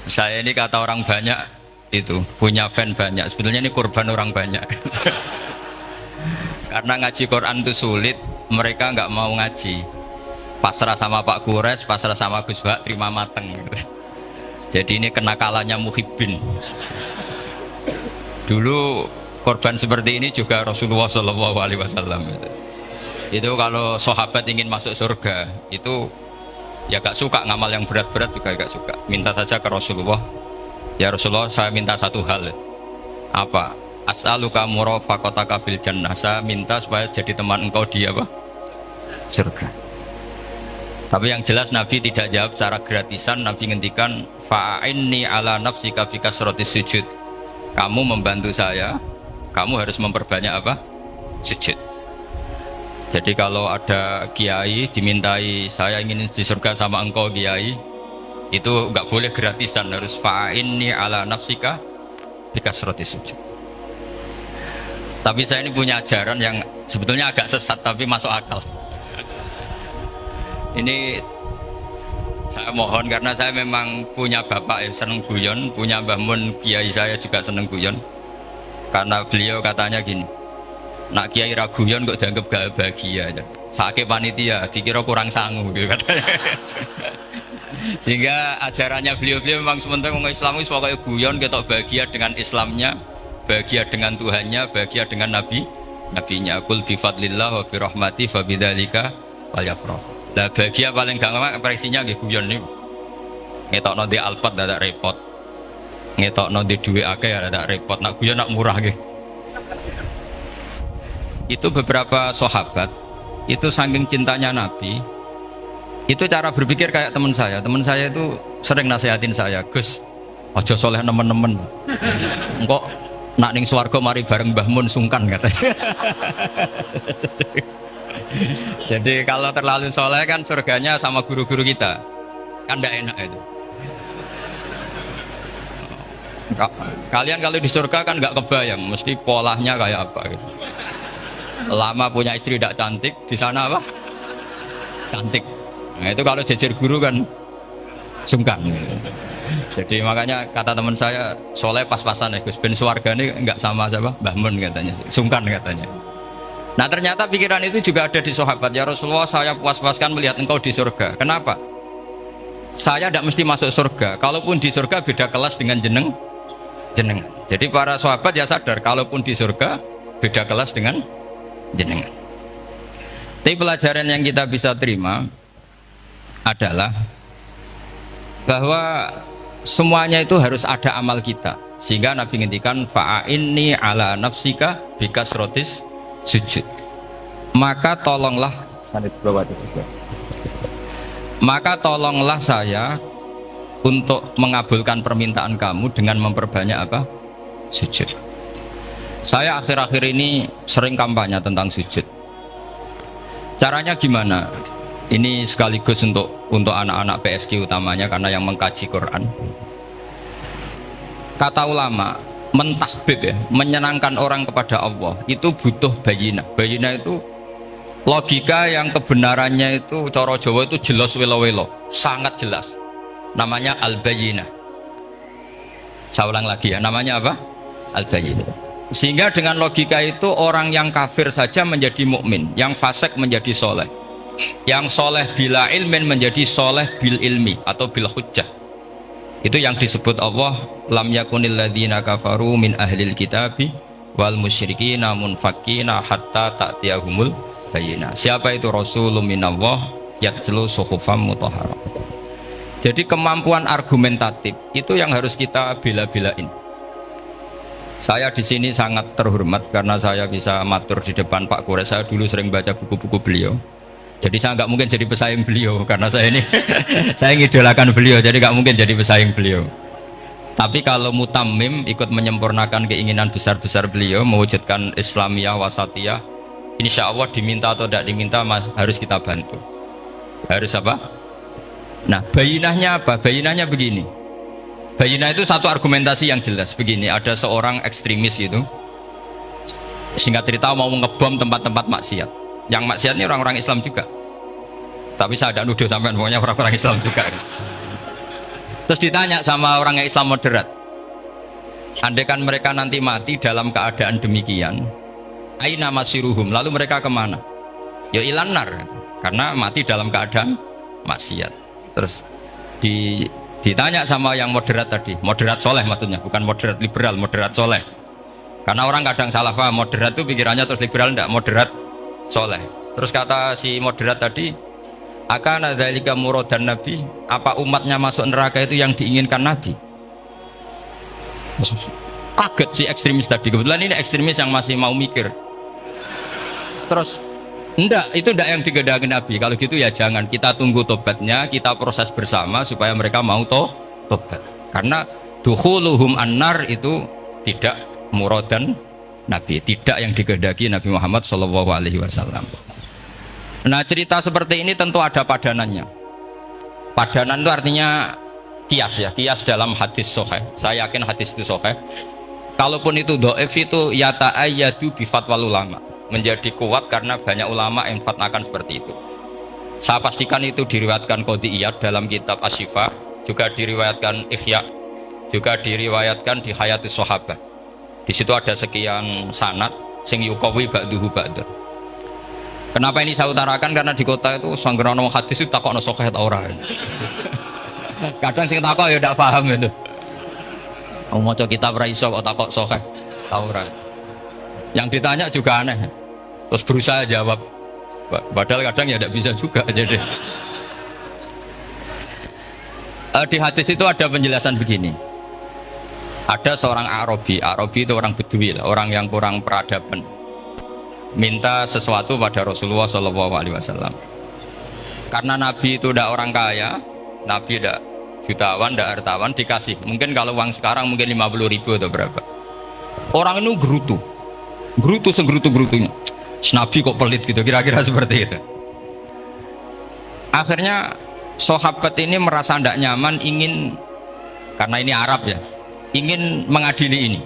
Saya ini kata orang banyak itu punya fan banyak. Sebetulnya ini korban orang banyak. Karena ngaji Quran itu sulit, mereka nggak mau ngaji. Pasrah sama Pak Kures, pasrah sama Gus Bak, terima mateng. Jadi ini kenakalannya muhibbin. Dulu korban seperti ini juga Rasulullah Shallallahu Alaihi Wasallam. Itu kalau sahabat ingin masuk surga, itu ya gak suka ngamal yang berat-berat juga gak suka. Minta saja ke Rasulullah, ya Rasulullah saya minta satu hal. Apa? As'aluka murafaqataka fil jannah. Saya minta supaya jadi teman engkau di apa? Surga. Tapi yang jelas Nabi tidak jawab secara gratisan. Nabi ngendikan fa'inni ala nafsika fi kasratis sujud. Kamu membantu saya, kamu harus memperbanyak apa? Sujud. Jadi kalau ada kiai dimintai saya ingin di surga sama engkau kiai, itu nggak boleh gratisan, harus fa'inni ala nafsika fi kasratis sujud. Tapi saya ini punya ajaran yang sebetulnya agak sesat tapi masuk akal. Ini saya mohon karena saya memang punya bapak yang seneng guyon, punya Mbah Mun kiai saya juga seneng guyon. Karena beliau katanya gini, nak kiai ra guyon kok dianggap gak bahagia. Sakit panitia dikira kurang sangu gitu katanya. Sehingga ajarannya beliau memang sementara orang Islam itu pokoknya guyon ketok bahagia dengan Islamnya, bahagia dengan Tuhannya, bahagia dengan nabinya. Qul bi fadlillah wa bi rahmati fa bidzalika falyafrahu. Lah bahagia paling gampang ekspresinya nggih guyon niku. Ngetokno di Alphard dadak repot. Ngetokno di dhuwit akeh ya dadak repot. Nak guyon nak murah nggih. Itu beberapa sahabat itu saking cintanya Nabi, itu cara berpikir kayak teman saya. Teman saya itu sering nasihatin saya, Gus, ojo soleh nemen-nemen. Engkok nak ning swarga mari bareng Mbah Mun sungkan katanya. Jadi kalau terlalu soleh kan surganya sama guru-guru kita, kan tidak enak itu. Kalian kalau di surga kan nggak kebayang, mesti polanya kayak apa gitu. Lama punya istri tidak cantik, di sana apa? Cantik. Nah itu kalau jejer guru kan sungkan. Gitu. Jadi makanya kata teman saya, soleh pas-pasan ya Gus, ben swarga ini nggak sama siapa? Mbah Mun katanya, sungkan katanya. Nah ternyata pikiran itu juga ada di sahabat. Ya Rasulullah, saya puas-puaskan melihat engkau di surga. Kenapa? Saya tidak mesti masuk surga. Kalaupun di surga beda kelas dengan jenengan. Jadi para sahabat ya sadar, kalaupun di surga beda kelas dengan jenengan. Tapi pelajaran yang kita bisa terima adalah bahwa semuanya itu harus ada amal kita. Sehingga Nabi ngendikan fa'inni ala nafsika bikasrotis sujud. Maka tolonglah saya untuk mengabulkan permintaan kamu dengan memperbanyak apa? Sujud. Saya akhir-akhir ini sering kampanye tentang sujud. Caranya gimana? Ini sekaligus untuk anak-anak PSQ utamanya karena yang mengkaji Quran. Kata ulama, mentahbib ya, menyenangkan orang kepada Allah itu butuh bayina. Bayina itu logika yang kebenarannya itu cara Jawa itu jelas welo-welo, sangat jelas. Namanya al-bayina. Saya ulang lagi ya, namanya apa? Al-bayina. Sehingga dengan logika itu orang yang kafir saja menjadi mukmin, yang fasik menjadi soleh, yang soleh bila ilmin menjadi soleh bil ilmi atau bil hujjah. Itu yang disebut Allah lam yakunil ladzina kafaru min ahlil kitabi wal musyrikina munfakina hatta ta'tiyahumul bayyinah. Siapa itu rasulun minallah yatlu suhufam mutahharah. Jadi kemampuan argumentatif itu yang harus kita bela-belain. Saya di sini sangat terhormat karena saya bisa matur di depan Pak Kures. Saya dulu sering baca buku-buku beliau. Jadi saya nggak mungkin jadi pesaing beliau karena saya ini saya ngidolakan beliau, jadi nggak mungkin jadi pesaing beliau. Tapi kalau mutammim ikut menyempurnakan keinginan besar-besar beliau mewujudkan Islamiyah wasatiyah, insya Allah diminta atau tidak diminta harus kita bantu. Harus apa? Nah bayinahnya apa? Bayinahnya begini. Bayinah itu satu argumentasi yang jelas begini. Ada seorang ekstremis itu, singkat cerita mau ngebom tempat-tempat maksiat. Yang maksiat ini orang-orang Islam juga. Tapi saya tidak nuduh sampai pokoknya orang-orang Islam juga. Terus ditanya sama orang yang Islam moderat, andaikan mereka nanti mati dalam keadaan demikian, aina masiruhum, lalu mereka kemana? Ya ilanar, karena mati dalam keadaan maksiat. Terus ditanya sama yang moderat tadi, moderat soleh maksudnya, bukan moderat liberal, moderat soleh. Karena orang kadang salah paham, moderat itu pikirannya terus liberal, enggak, moderat soleh. Terus kata si moderat tadi, akan dzalika muradan nabi, apa umatnya masuk neraka itu yang diinginkan nabi? Kaget si ekstremis tadi, kebetulan ini ekstremis yang masih mau mikir. Terus enggak, itu enggak yang digedangin nabi. Kalau gitu ya jangan, kita tunggu tobatnya, kita proses bersama supaya mereka mau tobat. Karena dukhuluhum annar itu tidak muradan nabi, tidak yang digedaki Nabi Muhammad SAW. Nah, cerita seperti ini tentu ada padanannya. Padanan itu artinya kias ya, kias dalam hadis sahih. Saya yakin hadis itu sahih. Kalaupun itu dhaif itu yata'ayyadu bi fatwal ulama, menjadi kuat karena banyak ulama yang fatwakan seperti itu. Saya pastikan itu diriwayatkan Qadhi Iyad dalam kitab Asy-Syifa, juga diriwayatkan Ihya, juga diriwayatkan di Hayatus Sahabah. Di situ ada sekian sanad sing yuqawi ba'duhu ba'da. Kenapa ini saya utarakan? Karena di kota itu sanggerono hadis itu takokno sahih ta ora. Kadang sing takok ya ndak paham itu. Maca kitab ra iso kok takok sahih ta ora. Yang ditanya juga aneh. Terus berusaha jawab. Padahal kadang ya ndak bisa juga jadi. Di hadis itu ada penjelasan begini. Ada seorang Arabi itu orang Bedui, orang yang kurang peradaban, minta sesuatu pada Rasulullah SAW. Karena Nabi itu tidak orang kaya, Nabi tidak jutawan, tidak hartawan, dikasih. Mungkin kalau uang sekarang mungkin 50.000 atau berapa. Orang itu gerutu segrutu-gerutunya. Nabi kok pelit gitu, kira-kira seperti itu. Akhirnya sahabat ini merasa tidak nyaman, ingin, karena ini Arab ya, ingin mengadili ini.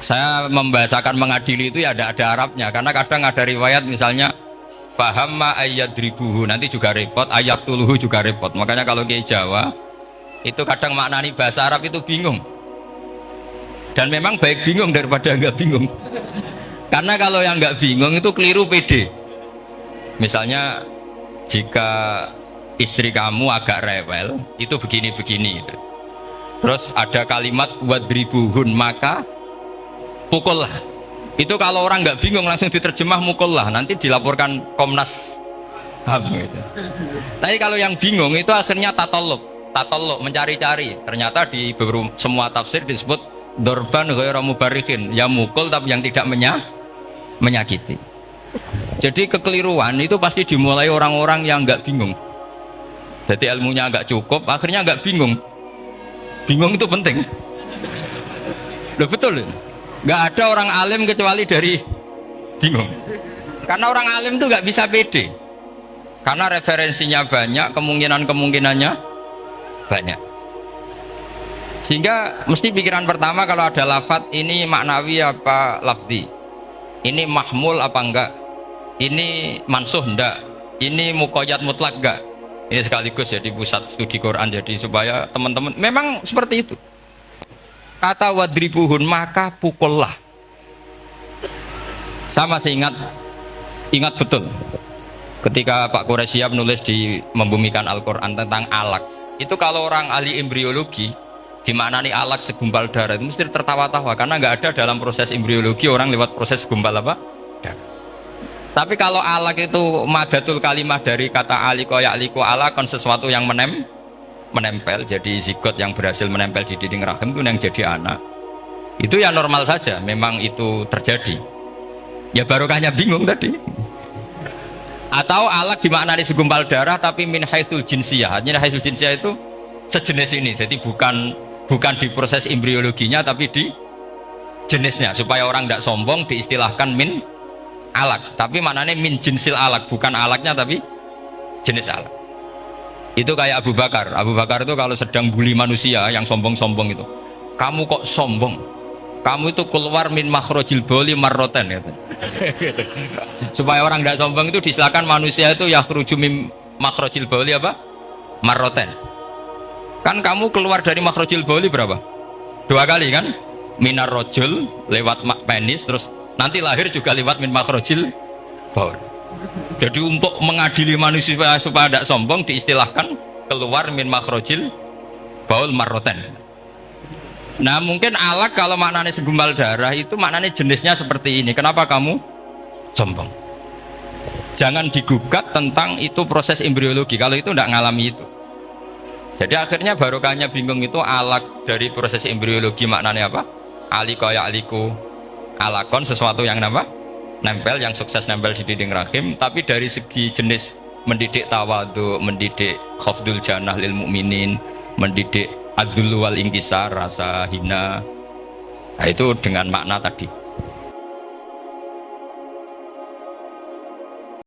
Saya membahasakan mengadili itu ya ada Arabnya, karena kadang ada riwayat misalnya fahamma ayyadribuhu, nanti juga repot, ayat tuluhu juga repot. Makanya kalau ke Jawa itu kadang maknani bahasa Arab itu bingung, dan memang baik bingung daripada nggak bingung. Karena kalau yang nggak bingung itu keliru pede. Misalnya jika istri kamu agak rewel, itu begini-begini gitu. Terus ada kalimat wadribuhun, maka pukullah. Itu kalau orang nggak bingung langsung diterjemah mukullah, nanti dilaporkan Komnas HAM gitu. Tapi kalau yang bingung itu akhirnya tatoluk mencari-cari. Ternyata di semua tafsir disebut dorban ghairu mubarrihin, ya mukul tapi yang tidak menyakiti. Jadi kekeliruan itu pasti dimulai orang-orang yang nggak bingung. Jadi ilmunya agak cukup, akhirnya agak bingung. Bingung itu penting. Loh betul, nggak ada orang alim kecuali dari bingung. Karena orang alim itu nggak bisa pede. Karena referensinya banyak, kemungkinannya banyak. Sehingga mesti pikiran pertama kalau ada lafadz ini maknawi apa lafzi, ini mahmul apa enggak, ini mansuh enggak, ini muqayyad mutlak enggak. Ini sekaligus ya di pusat studi Quran, jadi supaya teman-teman memang seperti itu. Kata wadribuhun, maka pukullah. Sama saya ingat betul ketika Pak Quraisyab nulis di Membumikan Al-Quran tentang alak. Itu kalau orang ahli embriologi gimana nih alak segumpal darah itu mesti tertawa-tawa, karena nggak ada dalam proses embriologi orang lewat proses segumpal apa? Darah. Tapi kalau alak itu madatul kalimah dari kata aliko ya'liku alakon, sesuatu yang menempel, jadi zigot yang berhasil menempel di dinding rahim itu yang jadi anak. Itu ya normal saja, memang itu terjadi. Ya barokahnya bingung tadi. Atau alak dimaknai segumpal darah tapi min haitsul jinsiyah. Artinya haitsul jinsiyah itu sejenis ini. Jadi bukan di proses embriologinya tapi di jenisnya, supaya orang tidak sombong diistilahkan min alak, tapi maknanya min jinsil alak, bukan alaknya tapi jenis alak. Itu kayak Abu Bakar itu kalau sedang bully manusia yang sombong-sombong itu, kamu kok sombong, kamu itu keluar min makhrajil bauli marroten gitu. Supaya orang tidak sombong itu disilakan manusia itu yakhruju min makhrajil bauli apa? marroten. Kan kamu keluar dari makhrajil bauli berapa? 2 kali kan? Minar rojul lewat penis, terus nanti lahir juga lewat min makhrajil baul. Jadi untuk mengadili manusia supaya tidak sombong diistilahkan keluar min makhrajil baul marroten. Nah mungkin alak kalau maknanya segumpal darah itu maknanya jenisnya seperti ini. Kenapa kamu sombong? Jangan digugat tentang itu proses embriologi kalau itu tidak ngalami itu. Jadi akhirnya barokahnya bingung itu alak dari proses embriologi maknanya apa? Aliko ya aliku alakon, sesuatu yang nempel, yang sukses nempel di dinding rahim. Tapi dari segi jenis mendidik tawadu, mendidik khafdul janah lil mukminin, mendidik adzul wal inkisar, rasa hina, nah itu dengan makna tadi.